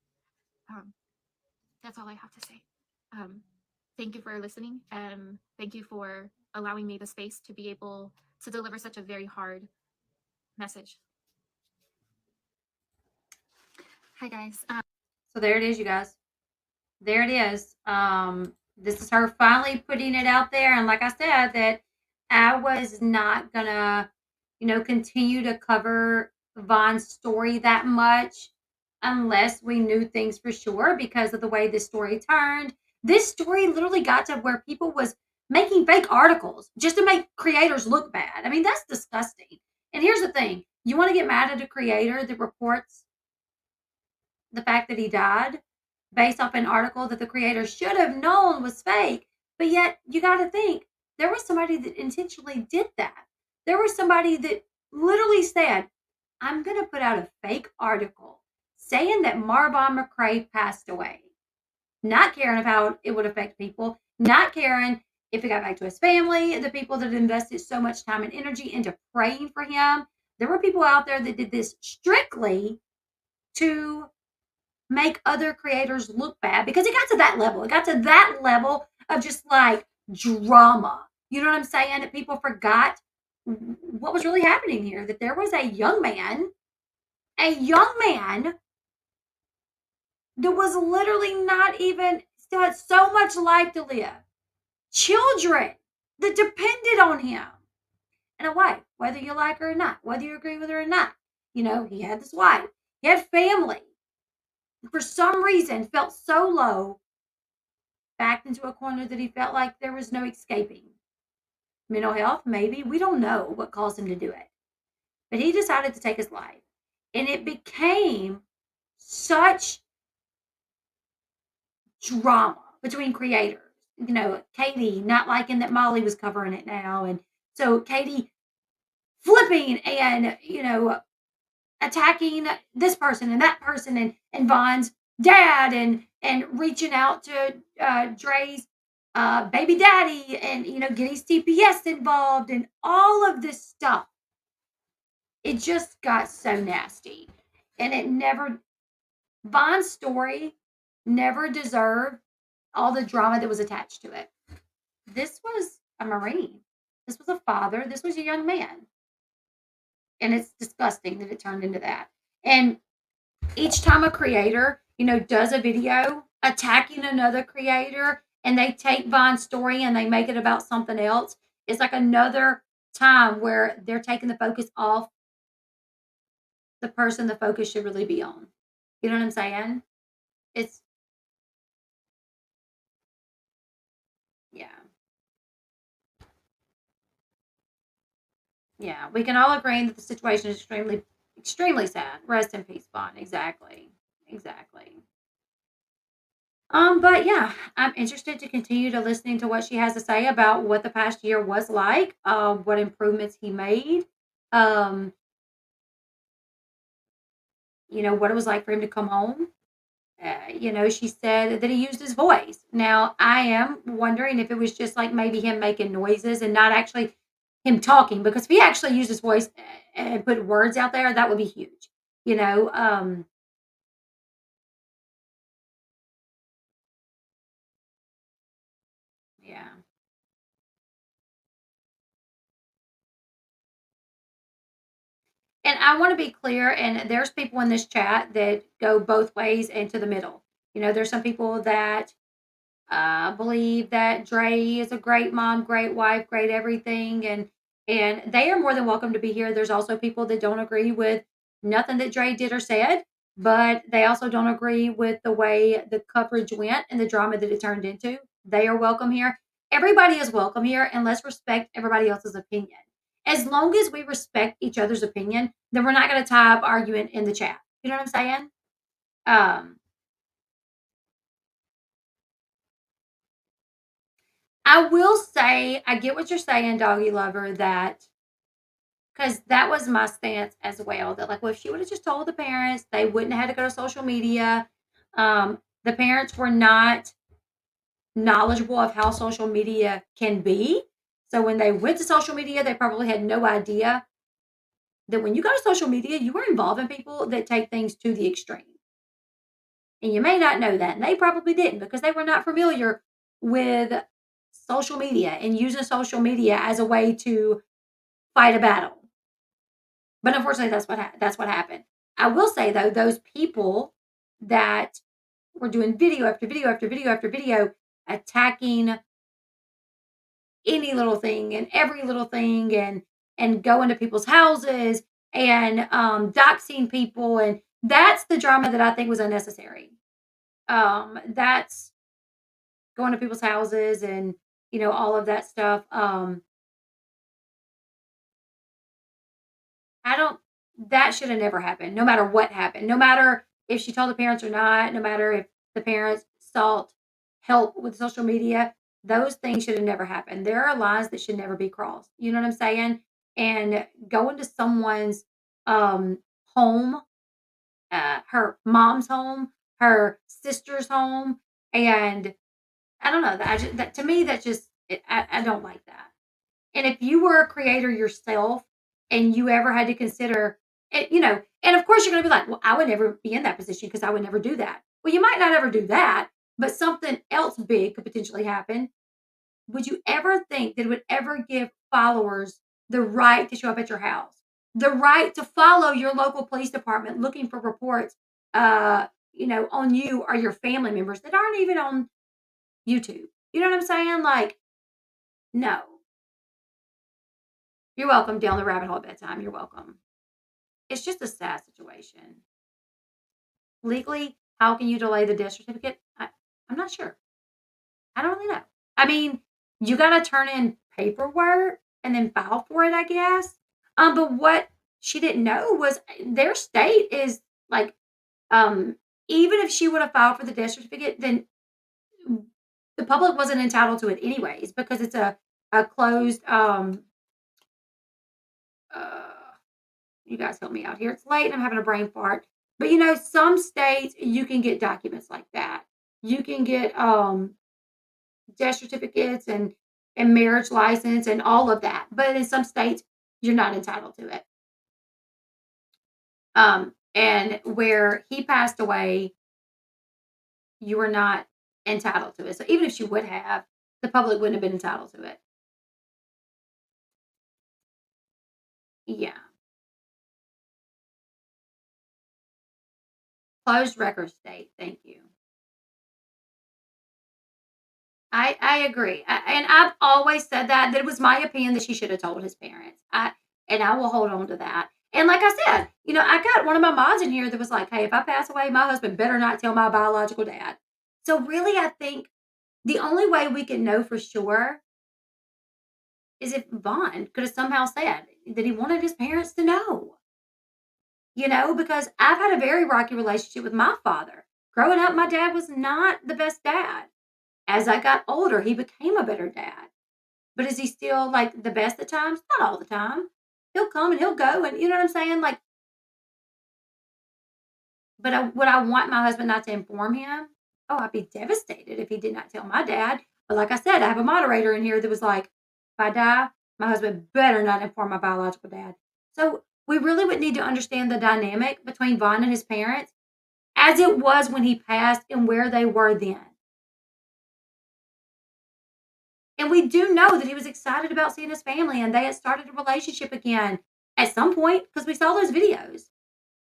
That's all I have to say. Thank you for listening, and thank you for allowing me the space to be able to deliver such a very hard message. Hi, guys. So there it is, you guys. There it is. This is her finally putting it out there. And like I said, that I was not gonna, continue to cover Vaughn's story that much unless we knew things for sure because of the way this story turned. This story literally got to where people was making fake articles just to make creators look bad. I mean, that's disgusting. And here's the thing. You want to get mad at a creator that reports the fact that he died based off an article that the creator should have known was fake. But yet, you got to think there was somebody that intentionally did that. There was somebody that literally said, I'm going to put out a fake article saying that Marvon McCray passed away. Not caring of how it would affect people, not caring if it got back to his family, the people that invested so much time and energy into praying for him. There were people out there that did this strictly to make other creators look bad because it got to that level. It got to that level of just like drama. You know what I'm saying? That people forgot what was really happening here. That there was a young man that was literally not even still had so much life to live. Children that depended on him. And a wife, whether you like her or not, whether you agree with her or not. He had this wife. He had family. For some reason, felt so low, backed into a corner that he felt like there was no escaping. Mental health, maybe. We don't know what caused him to do it. But he decided to take his life. And it became such drama between creators. Katie not liking that Molly was covering it now. And so Katie flipping and, attacking this person and that person and Von's dad and reaching out to Dre's baby daddy and, getting CPS involved and all of this stuff. It just got so nasty. And Von's story never deserved all the drama that was attached to it. This was a Marine. This was a father. This was a young man. And it's disgusting that it turned into that. And each time a creator, does a video attacking another creator and they take Von's story and they make it about something else, it's like another time where they're taking the focus off the person the focus should really be on. You know what I'm saying? It's, yeah. Yeah. We can all agree that the situation is extremely, extremely sad. Rest in peace, Vaughn. Exactly. Exactly. But yeah, I'm interested to continue to listening to what she has to say about what the past year was like, what improvements he made, um, what it was like for him to come home. She said that he used his voice. Now, I am wondering if it was just like maybe him making noises and not actually him talking, because if he actually used his voice and put words out there, that would be huge. You know, um, yeah. And I want to be clear, and there's people in this chat that go both ways and to the middle. There's some people that believe that Dre is a great mom, great wife, great everything, and they are more than welcome to be here. There's also people that don't agree with nothing that Dre did or said, but they also don't agree with the way the coverage went and the drama that it turned into. They are welcome here. Everybody is welcome here, and let's respect everybody else's opinion. As long as we respect each other's opinion, then we're not going to tie up arguing in the chat. You know what I'm saying? Um, I will say, I get what you're saying, doggy lover, that because that was my stance as well. That, like, well, if she would have just told the parents, they wouldn't have had to go to social media. The parents were not knowledgeable of how social media can be. So when they went to social media, they probably had no idea that when you go to social media, you are involving people that take things to the extreme. And you may not know that. And they probably didn't because they were not familiar with social media and using social media as a way to fight a battle. But unfortunately, that's what happened. I will say though, those people that were doing video after video after video after video attacking any little thing and every little thing and going to people's houses and doxing people, and that's the drama that I think was unnecessary. That's going to people's houses and all of that stuff. I don't That should have never happened, no matter what happened. No matter if she told the parents or not, no matter if the parents sought help with social media, those things should have never happened. There are lines that should never be crossed. You know what I'm saying? And going to someone's home, her mom's home, her sister's home, and I don't know, that to me that just I don't like that. And if you were a creator yourself and you ever had to consider it, and of course you're going to be like, well, I would never be in that position because I would never do that. Well, you might not ever do that, but something else big could potentially happen. Would you ever think that it would ever give followers the right to show up at your house, the right to follow your local police department looking for reports, on you or your family members that aren't even on YouTube. You know what I'm saying? Like, no. You're welcome down the rabbit hole at bedtime. You're welcome. It's just a sad situation. Legally, how can you delay the death certificate? I'm not sure. I don't really know. I mean, you got to turn in paperwork and then file for it, I guess. But what she didn't know was their state is like, um, even if she would have filed for the death certificate, then the public wasn't entitled to it anyways because it's a closed. Uh, you guys help me out here. It's late and I'm having a brain fart. But some states you can get documents like that. You can get death certificates and marriage license and all of that. But in some states, you're not entitled to it. And where he passed away, you were not entitled to it. So even if she would have, the public wouldn't have been entitled to it. Yeah. Closed record state. Thank you. I agree. And I've always said that it was my opinion that she should have told his parents. And I will hold on to that. And like I said, I got one of my mods in here that was like, "Hey, if I pass away, my husband better not tell my biological dad." So really, I think the only way we can know for sure is if Vaughn could have somehow said that he wanted his parents to know. Because I've had a very rocky relationship with my father. Growing up, my dad was not the best dad. As I got older, he became a better dad. But is he still like the best at times? Not all the time. He'll come and he'll go, and you know what I'm saying? Like, but would I want my husband not to inform him? Oh, I'd be devastated if he did not tell my dad. But like I said, I have a moderator in here that was like, if I die, my husband better not inform my biological dad. So we really would need to understand the dynamic between Vaughn and his parents as it was when he passed and where they were then. And we do know that he was excited about seeing his family and they had started a relationship again at some point because we saw those videos.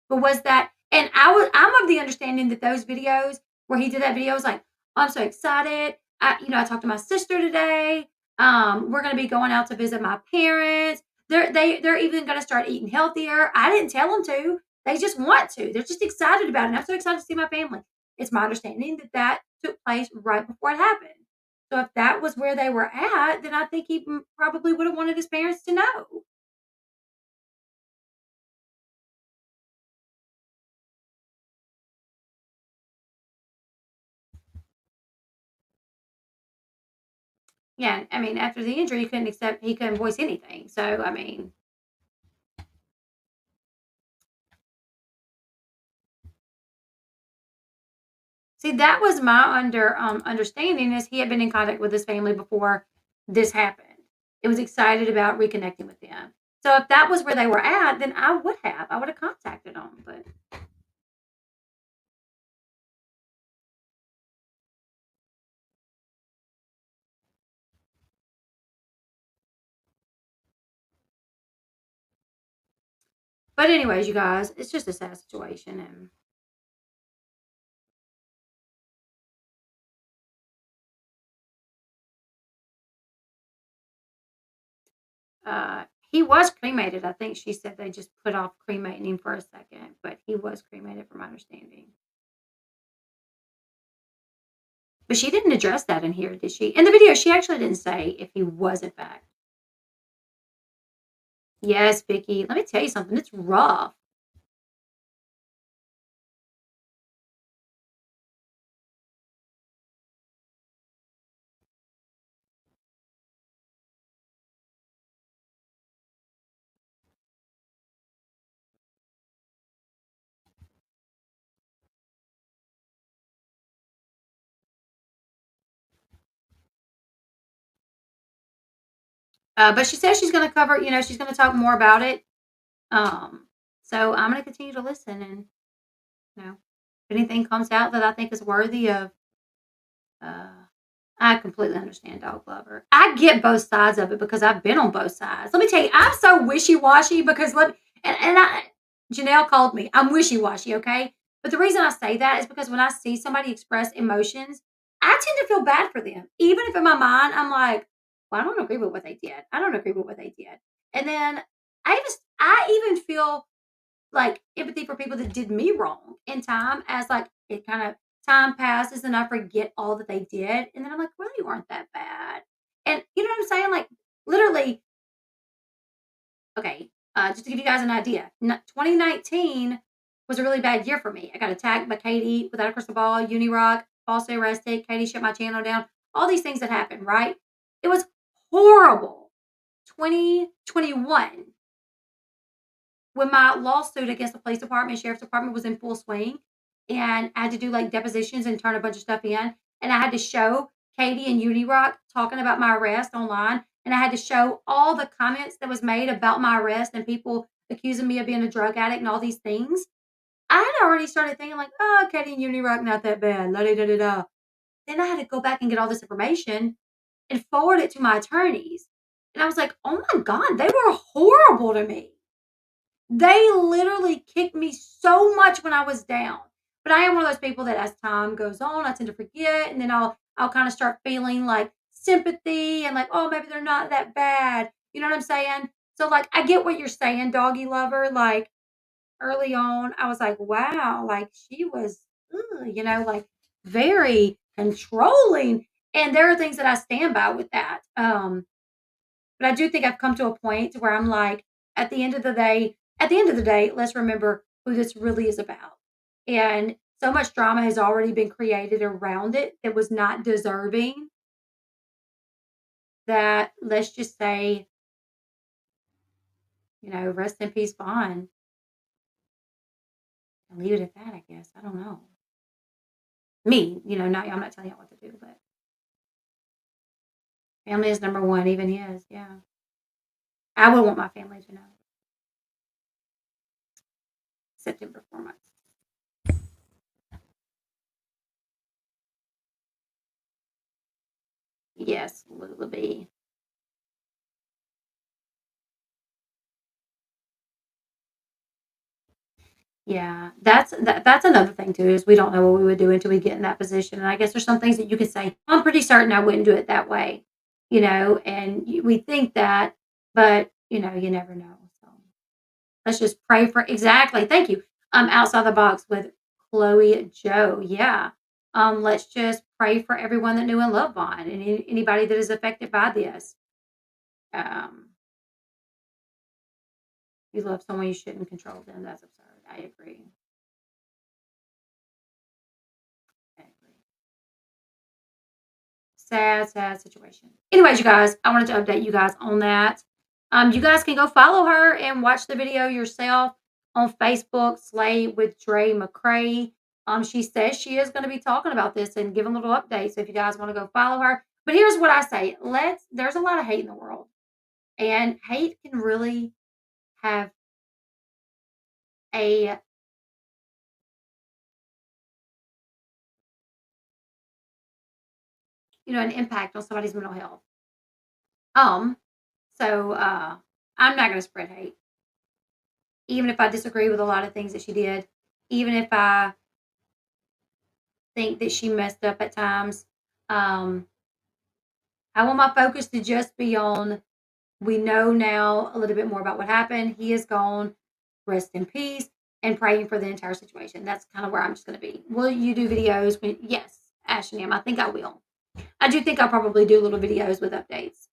But was that and I'm of the understanding that those videos where he did that video was like, "Oh, I'm so excited. I talked to my sister today. We're gonna be going out to visit my parents. They're even gonna start eating healthier. I didn't tell them to. They just want to. They're just excited about it. And I'm so excited to see my family." It's my understanding that that took place right before it happened. So if that was where they were at, then I think he probably would have wanted his parents to know. Yeah, I mean, after the injury, he couldn't voice anything. So, I mean, see, that was my understanding is he had been in contact with his family before this happened. It was excited about reconnecting with them. So if that was where they were at, then I would have contacted them. But anyways, you guys, it's just a sad situation, and he was cremated. I think she said they just put off cremating him for a second, but he was cremated, from my understanding. But she didn't address that in here, did she? In the video, she actually didn't say if he was in fact. Yes, Vicky. Let me tell you something. It's rough. But she says she's going to cover. She's going to talk more about it. Um, so I'm going to continue to listen, and if anything comes out that I think is worthy of, uh, I completely understand Dog Lover. I get both sides of it because I've been on both sides. Let me tell you, I'm so wishy washy because Janelle called me. I'm wishy washy, okay? But the reason I say that is because when I see somebody express emotions, I tend to feel bad for them. Even if in my mind I'm like, well, I don't agree with what they did. I don't agree with what they did. And then I even feel like empathy for people that did me wrong in time as like it kind of time passes and I forget all that they did. And then I'm like, well, you weren't that bad. And you know what I'm saying? Like literally, okay, just to give you guys an idea, 2019 was a really bad year for me. I got attacked by Katie without a crystal ball, Unirock, falsely arrested, Katie shut my channel down, all these things that happened, right? It was horrible. 2021, when my lawsuit against the police department, sheriff's department was in full swing, and I had to do like depositions and turn a bunch of stuff in, and I had to show Katie and Unirock talking about my arrest online, and I had to show all the comments that was made about my arrest and people accusing me of being a drug addict and all these things. I had already started thinking like, oh, Katie and Unirock not that bad. La da da da da. Then I had to go back and get all this information and forward it to my attorneys. And I was like, oh my God, they were horrible to me. They literally kicked me so much when I was down. But I am one of those people that as time goes on, I tend to forget, and then I'll kind of start feeling like sympathy and like, oh, maybe they're not that bad. You know what I'm saying? So like I get what you're saying, doggy lover. Like early on, I was like, wow, like she was, like very controlling. And there are things that I stand by with that. But I do think I've come to a point where I'm like, at the end of the day, let's remember who this really is about. And so much drama has already been created around it that was not deserving that let's just say, rest in peace, Vaughn. And leave it at that, I guess. I don't know. Me, not I'm not telling you what to do, but family is number one, even his, yeah. I would want my family to know. September 4 months. Yes, Lula B. Yeah, that's another thing too, is we don't know what we would do until we get in that position, and I guess there's some things that you could say, "I'm pretty certain I wouldn't do it that way," and we think that, but, you never know, so let's just pray for exactly, thank you, outside the box with Chloe Joe, yeah, let's just pray for everyone that knew and loved Vaughn and anybody that is affected by this. Um, you love someone, you shouldn't control them, that's absurd, I agree. I agree. Sad, sad situation. Anyways, you guys, I wanted to update you guys on that. You guys can go follow her and watch the video yourself on Facebook, Slay with Dre McCray. She says she is going to be talking about this and giving little updates. So if you guys want to go follow her, but here's what I say: there's a lot of hate in the world, and hate can really have a an impact on somebody's mental health. Um, so I'm not going to spread hate. Even if I disagree with a lot of things that she did, even if I think that she messed up at times, um, I want my focus to just be on we know now a little bit more about what happened. He is gone. Rest in peace. And praying for the entire situation. That's kind of where I'm just going to be. Will you do videos? Yes, Ashley, I think I will. I do think I'll probably do little videos with updates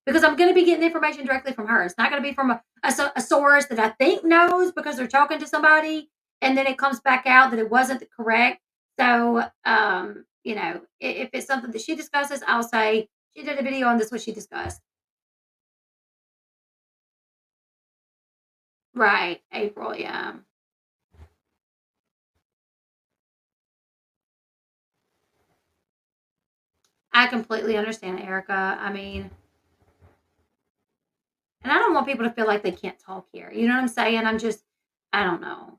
because I'm going to be getting information directly from her. It's not going to be from a source that I think knows because they're talking to somebody and then it comes back out that it wasn't correct. So, if it's something that she discusses, I'll say she did a video on this, what she discussed. Right. April. Yeah. I completely understand, Erica. I mean, and I don't want people to feel like they can't talk here. You know what I'm saying? I don't know.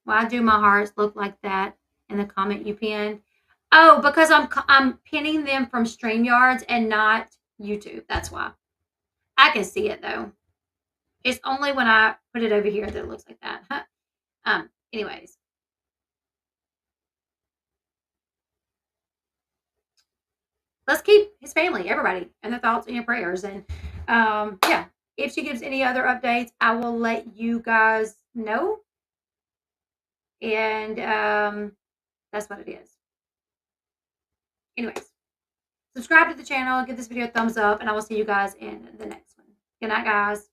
Why do my hearts look like that in the comment you pinned? Oh, because I'm pinning them from StreamYards and not YouTube. That's why. I can see it though. It's only when I put it over here that it looks like that. Anyways, let's keep his family, everybody, in their thoughts and your prayers. And yeah, if she gives any other updates, I will let you guys know. And that's what it is. Anyways, subscribe to the channel, give this video a thumbs up, and I will see you guys in the next one. Good night, guys.